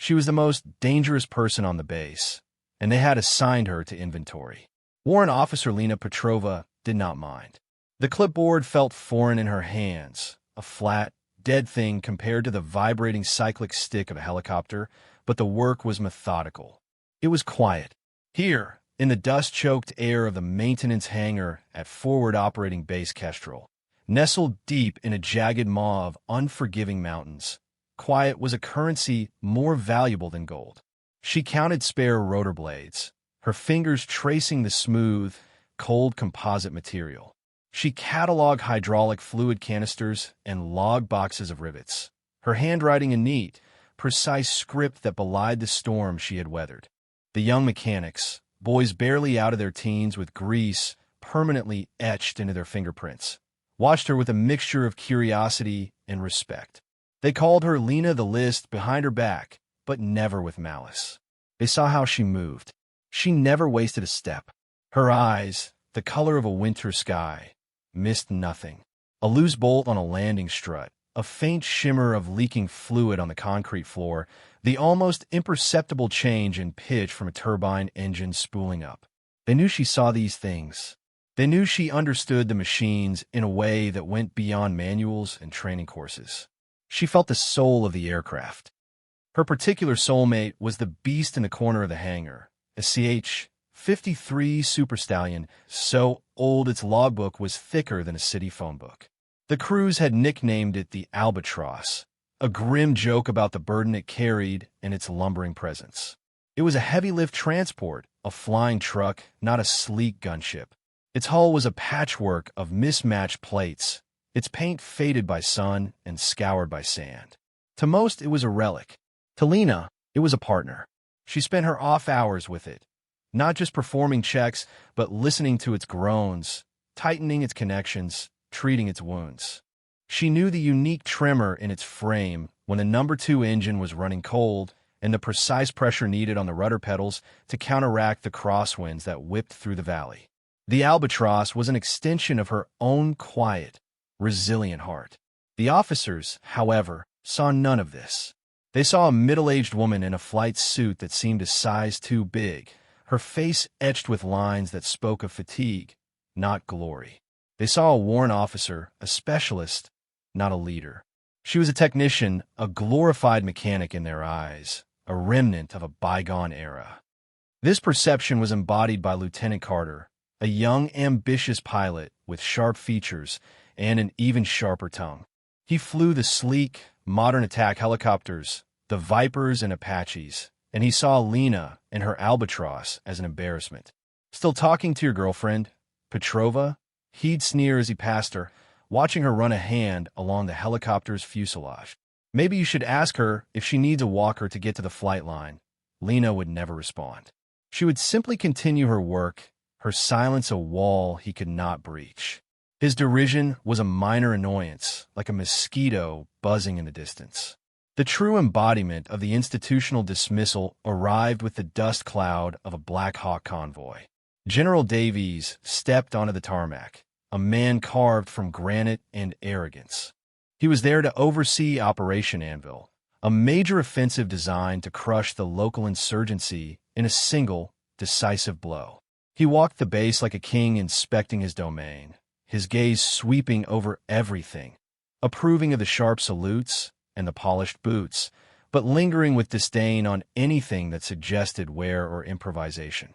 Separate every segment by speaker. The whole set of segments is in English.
Speaker 1: She was the most dangerous person on the base, and they had assigned her to inventory. Warrant Officer Lena Petrova did not mind. The clipboard felt foreign in her hands, a flat, dead thing compared to the vibrating cyclic stick of a helicopter, but the work was methodical. It was quiet. Here, in the dust-choked air of the maintenance hangar at Forward Operating Base Kestrel, nestled deep in a jagged maw of unforgiving mountains, quiet was a currency more valuable than gold. She counted spare rotor blades, her fingers tracing the smooth, cold composite material. She cataloged hydraulic fluid canisters and log boxes of rivets, her handwriting a neat, precise script that belied the storm she had weathered. The young mechanics, boys barely out of their teens with grease permanently etched into their fingerprints, watched her with a mixture of curiosity and respect. They called her Lena the List behind her back, but never with malice. They saw how she moved. She never wasted a step. Her eyes, the color of a winter sky, missed nothing. A loose bolt on a landing strut, a faint shimmer of leaking fluid on the concrete floor, the almost imperceptible change in pitch from a turbine engine spooling up. They knew she saw these things. They knew she understood the machines in a way that went beyond manuals and training courses. She felt the soul of the aircraft. Her particular soulmate was the beast in the corner of the hangar, a CH-53 Super Stallion, so old its logbook was thicker than a city phone book. The crews had nicknamed it the Albatross, a grim joke about the burden it carried and its lumbering presence. It was a heavy-lift transport, a flying truck, not a sleek gunship. Its hull was a patchwork of mismatched plates, its paint faded by sun and scoured by sand. To most, it was a relic. To Lena, it was a partner. She spent her off hours with it, not just performing checks, but listening to its groans, tightening its connections, treating its wounds. She knew the unique tremor in its frame when the number 2 engine was running cold and the precise pressure needed on the rudder pedals to counteract the crosswinds that whipped through the valley. The Albatross was an extension of her own quiet, resilient heart. The officers, however, saw none of this. They saw a middle-aged woman in a flight suit that seemed a size too big, her face etched with lines that spoke of fatigue, not glory. They saw a warrant officer, a specialist, not a leader. She was a technician, a glorified mechanic in their eyes, a remnant of a bygone era. This perception was embodied by Lieutenant Carter, a young, ambitious pilot with sharp features and an even sharper tongue. He flew the sleek, modern attack helicopters, the Vipers and Apaches, and he saw Lena and her Albatross as an embarrassment. "Still talking to your girlfriend, Petrova?" He'd sneer as he passed her, watching her run a hand along the helicopter's fuselage. "Maybe you should ask her if she needs a walker to get to the flight line." Lena would never respond. She would simply continue her work, her silence a wall he could not breach. His derision was a minor annoyance, like a mosquito buzzing in the distance. The true embodiment of the institutional dismissal arrived with the dust cloud of a Black Hawk convoy. General Davies stepped onto the tarmac, a man carved from granite and arrogance. He was there to oversee Operation Anvil, a major offensive designed to crush the local insurgency in a single, decisive blow. He walked the base like a king inspecting his domain, his gaze sweeping over everything, approving of the sharp salutes and the polished boots, but lingering with disdain on anything that suggested wear or improvisation.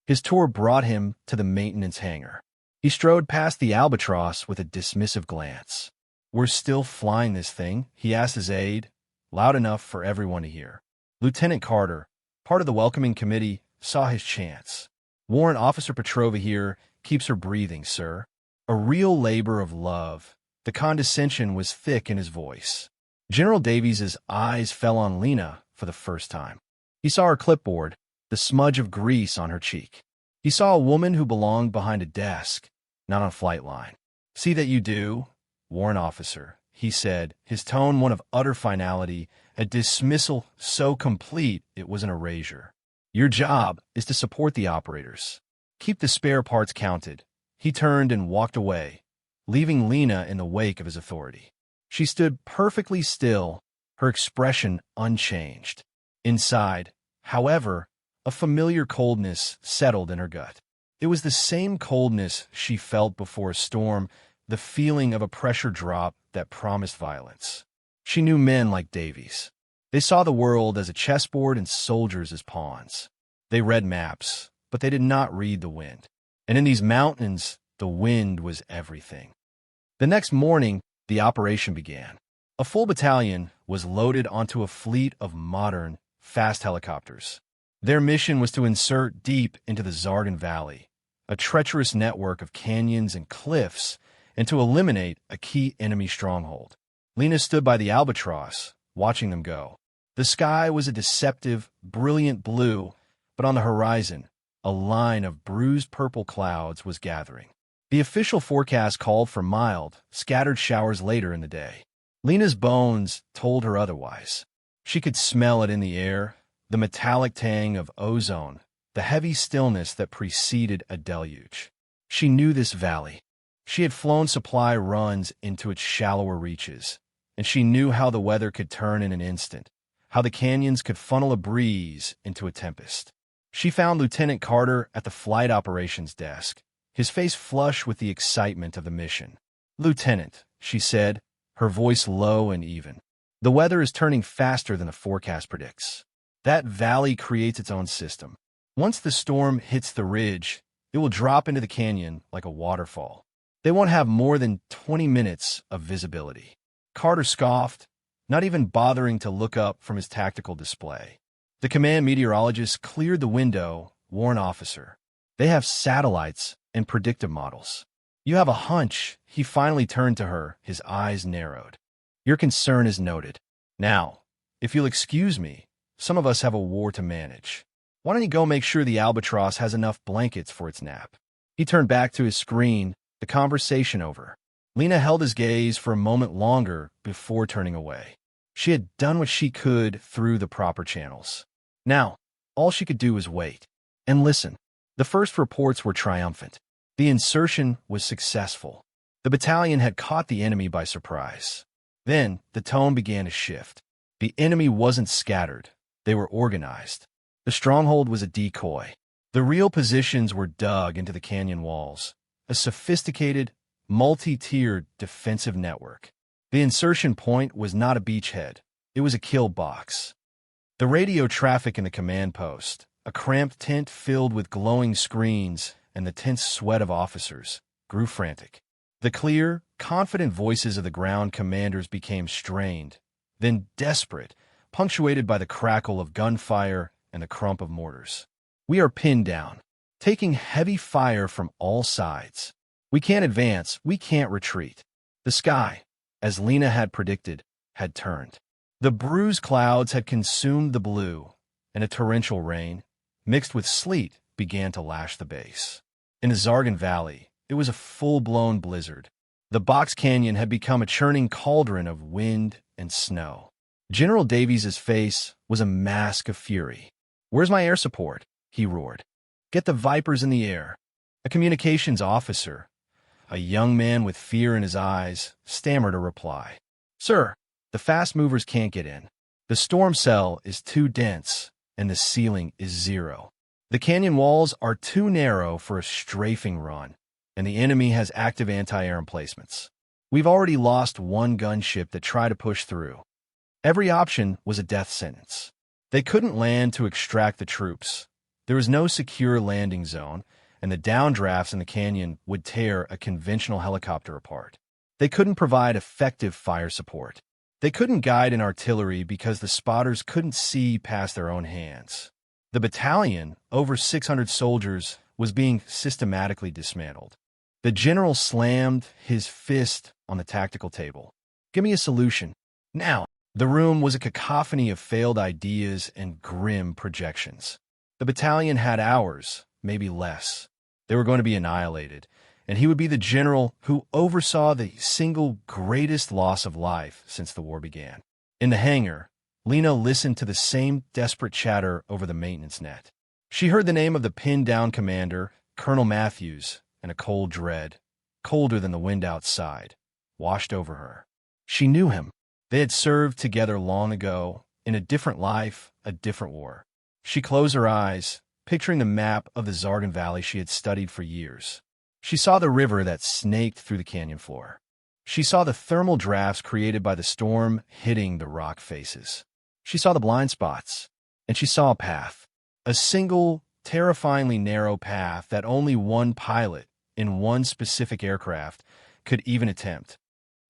Speaker 1: His tour brought him to the maintenance hangar. He strode past the Albatross with a dismissive glance. "We're still flying this thing?" he asked his aide, loud enough for everyone to hear. Lieutenant Carter, part of the welcoming committee, saw his chance. "Warrant Officer Petrova here keeps her breathing, sir." A real labor of love. The condescension was thick in his voice. General Davies's eyes fell on Lena for the first time. He saw her clipboard, the smudge of grease on her cheek. He saw a woman who belonged behind a desk, not on a flight line. "See that you do, warrant officer," he said, his tone one of utter finality, a dismissal so complete it was an erasure. "Your job is to support the operators. Keep the spare parts counted." He turned and walked away, leaving Lena in the wake of his authority. She stood perfectly still, her expression unchanged. Inside, however, a familiar coldness settled in her gut. It was the same coldness she felt before a storm, the feeling of a pressure drop that promised violence. She knew men like Davies. They saw the world as a chessboard and soldiers as pawns. They read maps, but they did not read the wind. And in these mountains, the wind was everything. The next morning, the operation began. A full battalion was loaded onto a fleet of modern, fast helicopters. Their mission was to insert deep into the Zargan Valley, a treacherous network of canyons and cliffs, and to eliminate a key enemy stronghold. Lena stood by the Albatross, watching them go. The sky was a deceptive, brilliant blue, but on the horizon, a line of bruised purple clouds was gathering. The official forecast called for mild, scattered showers later in the day. Lena's bones told her otherwise. She could smell it in the air, the metallic tang of ozone, the heavy stillness that preceded a deluge. She knew this valley. She had flown supply runs into its shallower reaches, and she knew how the weather could turn in an instant, how the canyons could funnel a breeze into a tempest. She found Lieutenant Carter at the flight operations desk, his face flush with the excitement of the mission. "Lieutenant," she said, her voice low and even, "the weather is turning faster than the forecast predicts. That valley creates its own system. Once the storm hits the ridge, it will drop into the canyon like a waterfall. They won't have more than 20 minutes of visibility." Carter scoffed, not even bothering to look up from his tactical display. The command meteorologist cleared the window, warned officer. "They have satellites and predictive models. You have a hunch." He finally turned to her, his eyes narrowed. "Your concern is noted. Now, if you'll excuse me, some of us have a war to manage. Why don't you go make sure the Albatross has enough blankets for its nap?" He turned back to his screen, the conversation over. Lena held his gaze for a moment longer before turning away. She had done what she could through the proper channels. Now, all she could do was wait and listen. The first reports were triumphant. The insertion was successful. The battalion had caught the enemy by surprise. Then, the tone began to shift. The enemy wasn't scattered. They were organized. The stronghold was a decoy. The real positions were dug into the canyon walls, a sophisticated, multi-tiered defensive network. The insertion point was not a beachhead. It was a kill box. The radio traffic in the command post, a cramped tent filled with glowing screens and the tense sweat of officers, grew frantic. The clear, confident voices of the ground commanders became strained, then desperate, punctuated by the crackle of gunfire and the crump of mortars. "We are pinned down, taking heavy fire from all sides. We can't advance, we can't retreat." The sky, as Lena had predicted, had turned. The bruised clouds had consumed the blue, and a torrential rain, mixed with sleet, began to lash the base. In the Zargan Valley, it was a full-blown blizzard. The Box Canyon had become a churning cauldron of wind and snow. General Davies's face was a mask of fury. "Where's my air support?" he roared. "Get the Vipers in the air." A communications officer, a young man with fear in his eyes, stammered a reply. "Sir, the fast movers can't get in. The storm cell is too dense, and the ceiling is zero. The canyon walls are too narrow for a strafing run, and the enemy has active anti-air emplacements. We've already lost one gunship that tried to push through. Every option was a death sentence. They couldn't land to extract the troops. There was no secure landing zone, and the downdrafts in the canyon would tear a conventional helicopter apart. They couldn't provide effective fire support. They couldn't guide an artillery because the spotters couldn't see past their own hands. The battalion, over 600 soldiers, was being systematically dismantled. The general slammed his fist on the tactical table. "Give me a solution. Now." The room was a cacophony of failed ideas and grim projections. The battalion had hours, maybe less. They were going to be annihilated, and he would be the general who oversaw the single greatest loss of life since the war began. In the hangar, Lena listened to the same desperate chatter over the maintenance net. She heard the name of the pinned-down commander, Colonel Matthews, and a cold dread, colder than the wind outside, washed over her. She knew him. They had served together long ago, in a different life, a different war. She closed her eyes, picturing the map of the Zargan Valley she had studied for years. She saw the river that snaked through the canyon floor. She saw the thermal drafts created by the storm hitting the rock faces. She saw the blind spots, and she saw a path. A single, terrifyingly narrow path that only one pilot in one specific aircraft could even attempt.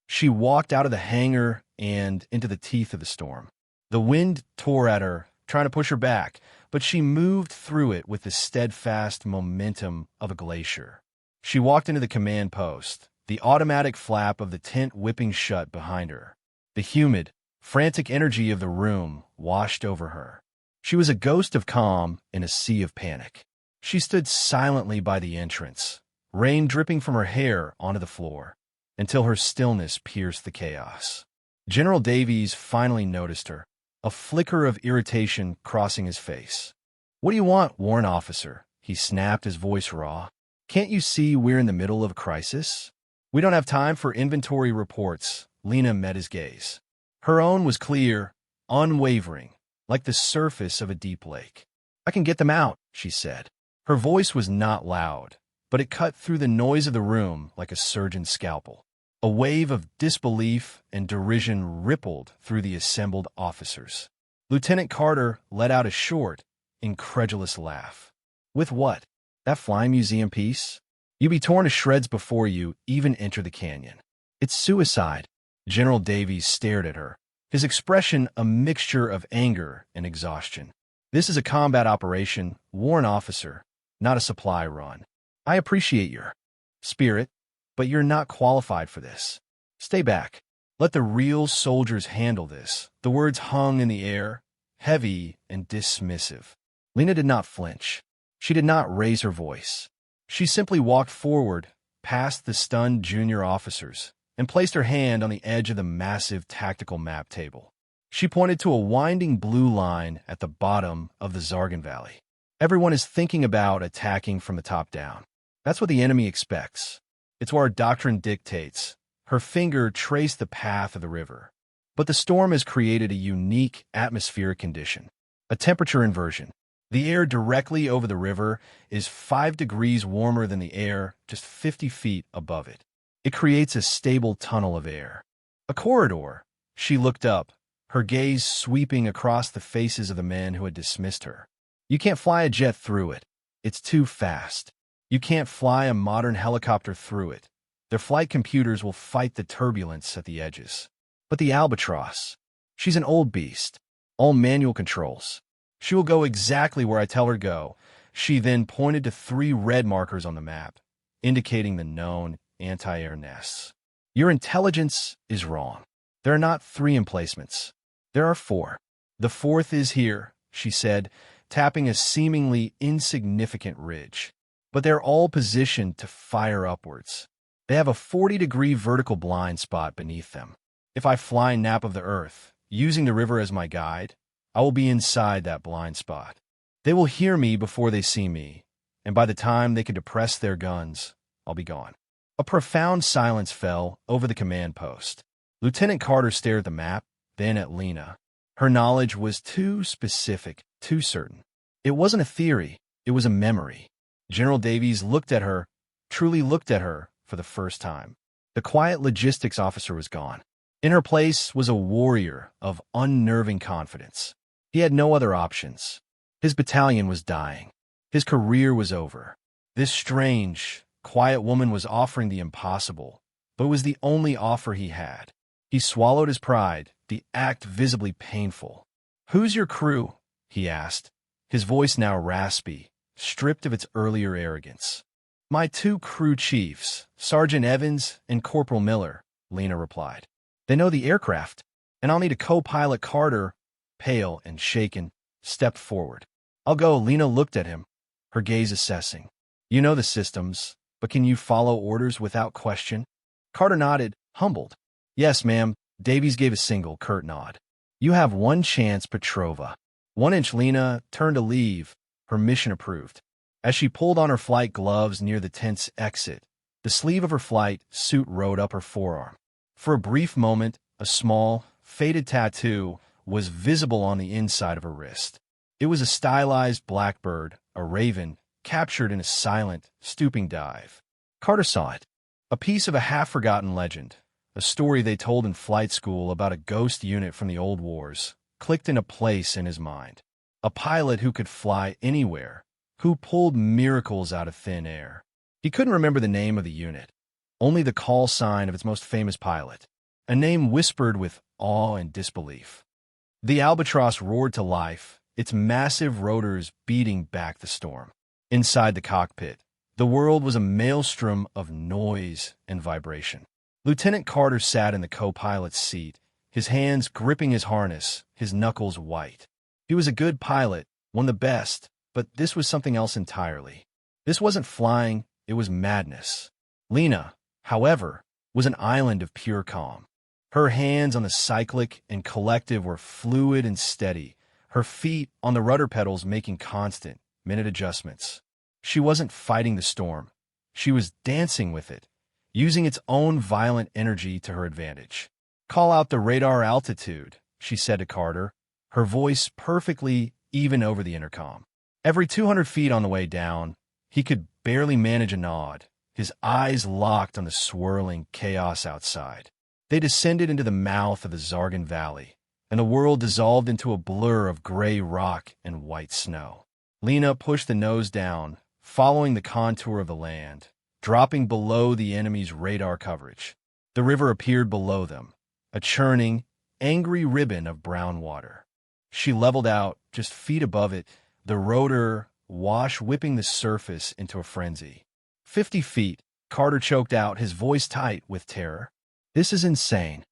Speaker 1: She walked out of the hangar and into the teeth of the storm. The wind tore at her, trying to push her back, but she moved through it with the steadfast momentum of a glacier. She walked into the command post, the automatic flap of the tent whipping shut behind her. The humid, frantic energy of the room washed over her. She was a ghost of calm in a sea of panic. She stood silently by the entrance, rain dripping from her hair onto the floor, until her stillness pierced the chaos. General Davies finally noticed her, a flicker of irritation crossing his face. "What do you want, warrant officer?" he snapped, his voice raw. "Can't you see we're in the middle of a crisis?" "We don't have time for inventory reports." Lena met his gaze. Her own was clear, unwavering, like the surface of a deep lake. "I can get them out," she said. Her voice was not loud, but it cut through the noise of the room like a surgeon's scalpel. A wave of disbelief and derision rippled through the assembled officers. Lieutenant Carter let out a short, incredulous laugh. "With what? That flying museum piece? You'd be torn to shreds before you even enter the canyon. It's suicide." General Davies stared at her, his expression a mixture of anger and exhaustion. "This is a combat operation, warrant officer, not a supply run. I appreciate your spirit, but you're not qualified for this. Stay back. Let the real soldiers handle this." The words hung in the air, heavy and dismissive. Lena did not flinch. She did not raise her voice. She simply walked forward, past the stunned junior officers, and placed her hand on the edge of the massive tactical map table. She pointed to a winding blue line at the bottom of the Zargan Valley. "Everyone is thinking about attacking from the top down. That's what the enemy expects. It's what our doctrine dictates." Her finger traced the path of the river. "But the storm has created a unique atmospheric condition, a temperature inversion. The air directly over the river is 5 degrees warmer than the air just 50 feet above it. It creates a stable tunnel of air. A corridor." She looked up, her gaze sweeping across the faces of the men who had dismissed her. "You can't fly a jet through it. It's too fast. You can't fly a modern helicopter through it. Their flight computers will fight the turbulence at the edges. But the Albatross, she's an old beast, all manual controls. She will go exactly where I tell her to go." She then pointed to 3 red markers on the map, indicating the known anti-air nests. "Your intelligence is wrong. There are not 3 emplacements. There are 4. The 4th is here," she said, tapping a seemingly insignificant ridge. "But they're all positioned to fire upwards. They have a 40-degree vertical blind spot beneath them. If I fly nap of the earth, using the river as my guide, I will be inside that blind spot. They will hear me before they see me, and by the time they can depress their guns, I'll be gone." A profound silence fell over the command post. Lieutenant Carter stared at the map, then at Lena. Her knowledge was too specific, too certain. It wasn't a theory, it was a memory. General Davies looked at her, truly looked at her, for the first time. The quiet logistics officer was gone. In her place was a warrior of unnerving confidence. He had no other options. His battalion was dying. His career was over. This strange, quiet woman was offering the impossible, but it was the only offer he had. He swallowed his pride, the act visibly painful. "Who's your crew?" he asked, his voice now raspy, stripped of its earlier arrogance. "My 2 crew chiefs, Sergeant Evans and Corporal Miller," Lena replied. "They know the aircraft, and I'll need a co-pilot." Carter, pale and shaken, stepped forward. "I'll go." Lena looked at him, her gaze assessing. "You know the systems, but can you follow orders without question?" Carter nodded, humbled. "Yes, ma'am." Davies gave a single, curt nod. "You have 1 chance, Petrova." 1 inch. Lena turned to leave, her mission approved. As she pulled on her flight gloves near the tent's exit, the sleeve of her flight suit rode up her forearm. For a brief moment, a small, faded tattoo was visible on the inside of her wrist. It was a stylized blackbird, a raven, captured in a silent, stooping dive. Carter saw it. A piece of a half-forgotten legend, a story they told in flight school about a ghost unit from the old wars, clicked into place in his mind. A pilot who could fly anywhere, who pulled miracles out of thin air. He couldn't remember the name of the unit, only the call sign of its most famous pilot, a name whispered with awe and disbelief. The Albatross roared to life, its massive rotors beating back the storm. Inside the cockpit, the world was a maelstrom of noise and vibration. Lieutenant Carter sat in the co-pilot's seat, his hands gripping his harness, his knuckles white. He was a good pilot, one of the best, but this was something else entirely. This wasn't flying, it was madness. Lena, however, was an island of pure calm. Her hands on the cyclic and collective were fluid and steady, her feet on the rudder pedals making constant, minute adjustments. She wasn't fighting the storm. She was dancing with it, using its own violent energy to her advantage. "Call out the radar altitude," she said to Carter, her voice perfectly even over the intercom. Every 200 feet on the way down, he could barely manage a nod, his eyes locked on the swirling chaos outside. They descended into the mouth of the Zargan Valley, and the world dissolved into a blur of gray rock and white snow. Lena pushed the nose down, following the contour of the land, dropping below the enemy's radar coverage. The river appeared below them, a churning, angry ribbon of brown water. She leveled out, just feet above it, the rotor wash whipping the surface into a frenzy. 50 feet, Carter choked out, his voice tight with terror. "This is insane."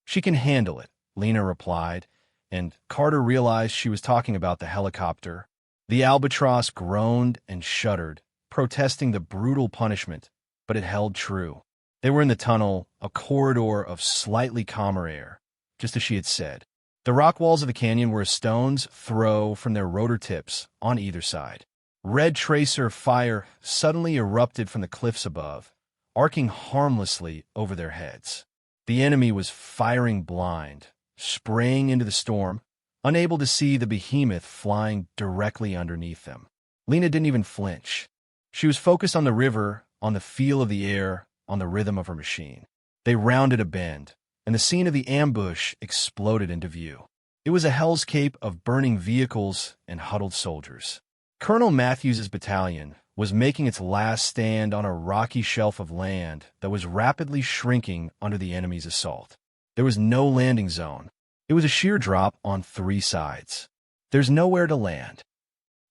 Speaker 1: "She can handle it," Lena replied, and Carter realized she was talking about the helicopter. The Albatross groaned and shuddered, protesting the brutal punishment, but it held true. They were in the tunnel, a corridor of slightly calmer air, just as she had said. The rock walls of the canyon were a stone's throw from their rotor tips on either side. Red tracer fire suddenly erupted from the cliffs above, arcing harmlessly over their heads. The enemy was firing blind, spraying into the storm, unable to see the behemoth flying directly underneath them. Lena didn't even flinch. She was focused on the river, on the feel of the air, on the rhythm of her machine. They rounded a bend, and the scene of the ambush exploded into view. It was a hellscape of burning vehicles and huddled soldiers. Colonel Matthews's battalion was making its last stand on a rocky shelf of land that was rapidly shrinking under the enemy's assault. There was no landing zone. It was a sheer drop on 3 sides. "There's nowhere to land."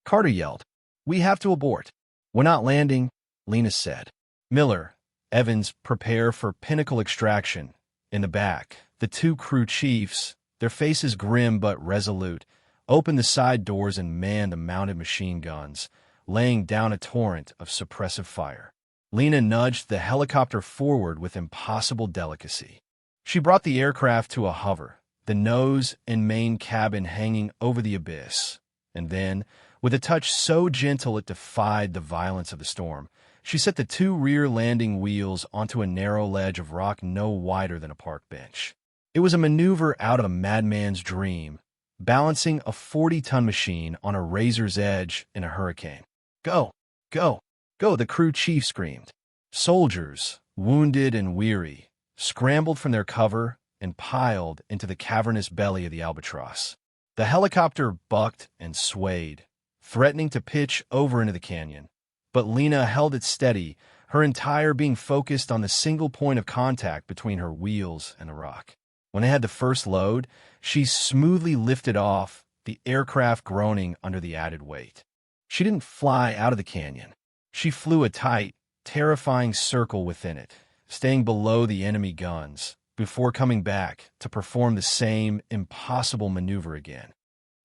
Speaker 1: Carter yelled, "We have to abort." "We're not landing," Lena said. Miller, Evans prepare for pinnacle extraction. In the back, the 2 crew chiefs, their faces grim but resolute, opened the side doors and manned the mounted machine guns, laying down a torrent of suppressive fire. Lena nudged the helicopter forward with impossible delicacy. She brought the aircraft to a hover, the nose and main cabin hanging over the abyss, and then, with a touch so gentle it defied the violence of the storm, she set the 2 rear landing wheels onto a narrow ledge of rock no wider than a park bench. It was a maneuver out of a madman's dream, balancing a 40-ton machine on a razor's edge in a hurricane. "Go! Go! Go!" the crew chief screamed. Soldiers, wounded and weary, scrambled from their cover and piled into the cavernous belly of the Albatross. The helicopter bucked and swayed, threatening to pitch over into the canyon. But Lena held it steady, her entire being focused on the single point of contact between her wheels and the rock. When they had the first load, she smoothly lifted off, the aircraft groaning under the added weight. She didn't fly out of the canyon. She flew a tight, terrifying circle within it, staying below the enemy guns, before coming back to perform the same impossible maneuver again.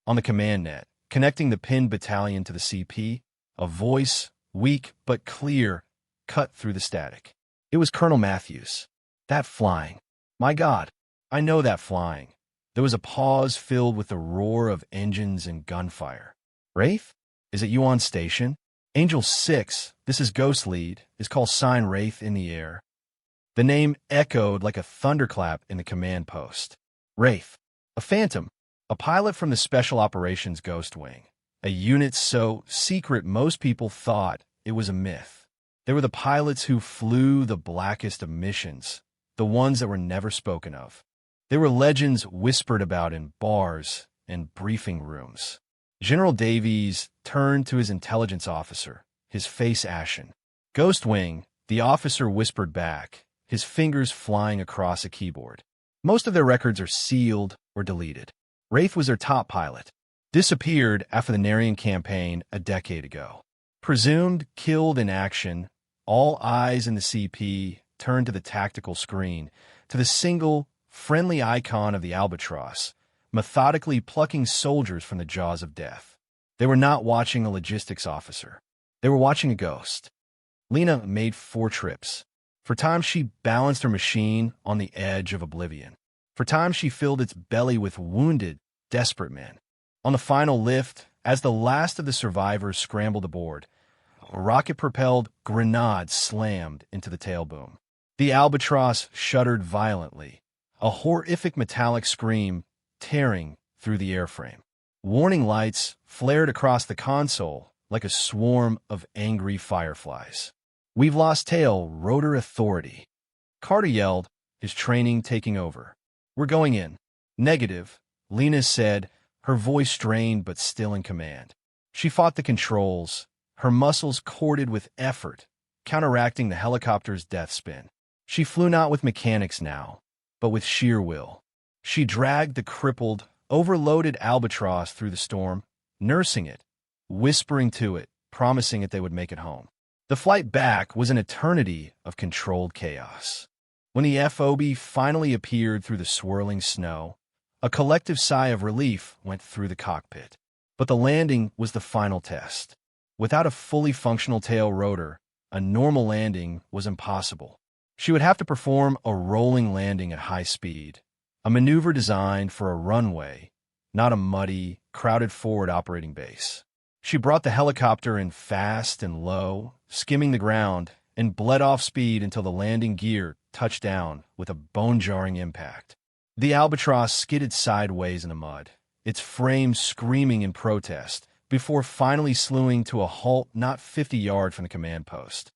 Speaker 1: On the command net, connecting the pinned battalion to the CP, a voice, weak but clear, cut through the static. It was Colonel Matthews. "That flying. My God, I know that flying." There was a pause filled with the roar of engines and gunfire. "Wraith? Is it you on station? Angel 6, this is Ghost Lead, is call sign Wraith in the air." The name echoed like a thunderclap in the command post. "Wraith. A phantom. A pilot from the Special Operations Ghost Wing, a unit so secret most people thought it was a myth. They were the pilots who flew the blackest of missions, the ones that were never spoken of. They were legends whispered about in bars and briefing rooms. General Davies turned to his intelligence officer, his face ashen. "Ghost Wing," the officer whispered back, his fingers flying across a keyboard. "Most of their records are sealed or deleted. Wraith was their top pilot. Disappeared after the Narian campaign a decade ago. Presumed killed in action." All eyes in the CP turned to the tactical screen, to the single, friendly icon of the Albatross, methodically plucking soldiers from the jaws of death. They were not watching a logistics officer. They were watching a ghost. Lena made 4 trips. For times she balanced her machine on the edge of oblivion. For times she filled its belly with wounded, desperate men. On the final lift, as the last of the survivors scrambled aboard, a rocket-propelled grenade slammed into the tail boom. The Albatross shuddered violently, a horrific metallic scream tearing through the airframe. Warning lights flared across the console like a swarm of angry fireflies. "We've lost tail, rotor authority," Carter yelled, his training taking over. "We're going in." "Negative," Lena said, her voice strained but still in command. She fought the controls, her muscles corded with effort, counteracting the helicopter's death spin. She flew not with mechanics now, but with sheer will. She dragged the crippled, overloaded Albatross through the storm, nursing it, whispering to it, promising that they would make it home. The flight back was an eternity of controlled chaos. When the FOB finally appeared through the swirling snow, a collective sigh of relief went through the cockpit. But the landing was the final test. Without a fully functional tail rotor, a normal landing was impossible. She would have to perform a rolling landing at high speed, a maneuver designed for a runway, not a muddy, crowded forward operating base. She brought the helicopter in fast and low, skimming the ground, and bled off speed until the landing gear touched down with a bone-jarring impact. The Albatross skidded sideways in the mud, its frame screaming in protest, before finally slewing to a halt not 50 yards from the command post.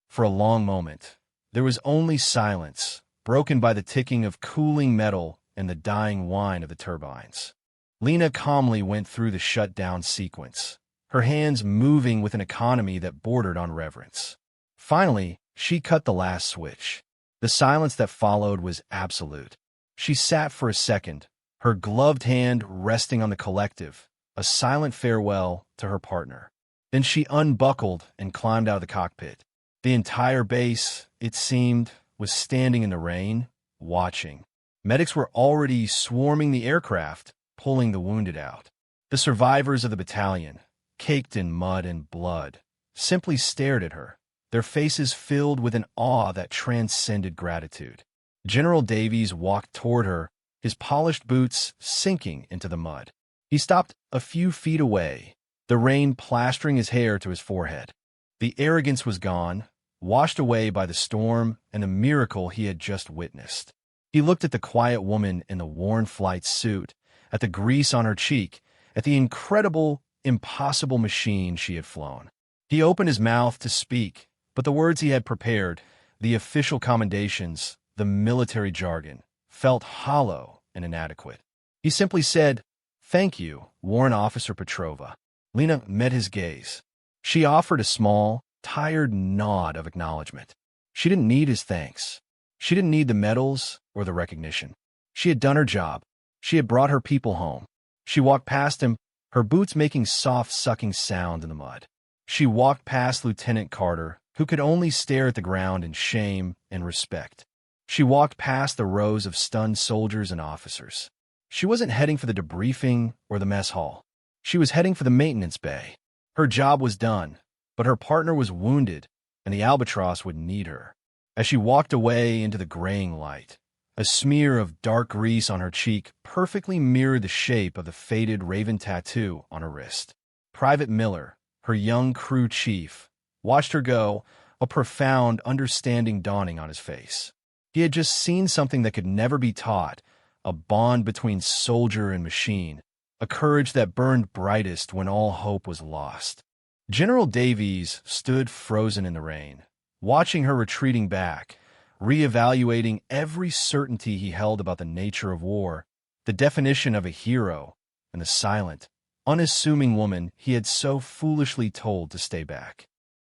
Speaker 1: For a long moment, there was only silence, broken by the ticking of cooling metal and the dying whine of the turbines. Lena calmly went through the shutdown sequence, her hands moving with an economy that bordered on reverence. Finally, she cut the last switch. The silence that followed was absolute. She sat for a second, her gloved hand resting on the collective, a silent farewell to her partner. Then she unbuckled and climbed out of the cockpit. The entire base, it seemed, was standing in the rain, watching. Medics were already swarming the aircraft, pulling the wounded out. The survivors of the battalion, caked in mud and blood, simply stared at her, their faces filled with an awe that transcended gratitude. General Davies walked toward her, his polished boots sinking into the mud. He stopped a few feet away, the rain plastering his hair to his forehead. The arrogance was gone, washed away by the storm and the miracle he had just witnessed. He looked at the quiet woman in the worn flight suit, at the grease on her cheek, at the incredible, impossible machine she had flown. He opened his mouth to speak, but the words he had prepared, the official commendations, the military jargon, felt hollow and inadequate. He simply said, "Thank you, Warrant Officer Petrova." Lena met his gaze. She offered a small, tired nod of acknowledgement. She didn't need his thanks. She didn't need the medals or the recognition. She had done her job. She had brought her people home. She walked past him, her boots making soft sucking sound in the mud. She walked past Lieutenant Carter, who could only stare at the ground in shame and respect. She walked past the rows of stunned soldiers and officers. She wasn't heading for the debriefing or the mess hall. She was heading for the maintenance bay. Her job was done, but her partner was wounded, and the Albatross would need her. As she walked away into the graying light, a smear of dark grease on her cheek perfectly mirrored the shape of the faded raven tattoo on her wrist. Private Miller, her young crew chief, watched her go, a profound understanding dawning on his face. He had just seen something that could never be taught, a bond between soldier and machine, a courage that burned brightest when all hope was lost. General Davies stood frozen in the rain, watching her retreating back, reevaluating every certainty he held about the nature of war, the definition of a hero, and the silent, unassuming woman he had so foolishly told to stay back.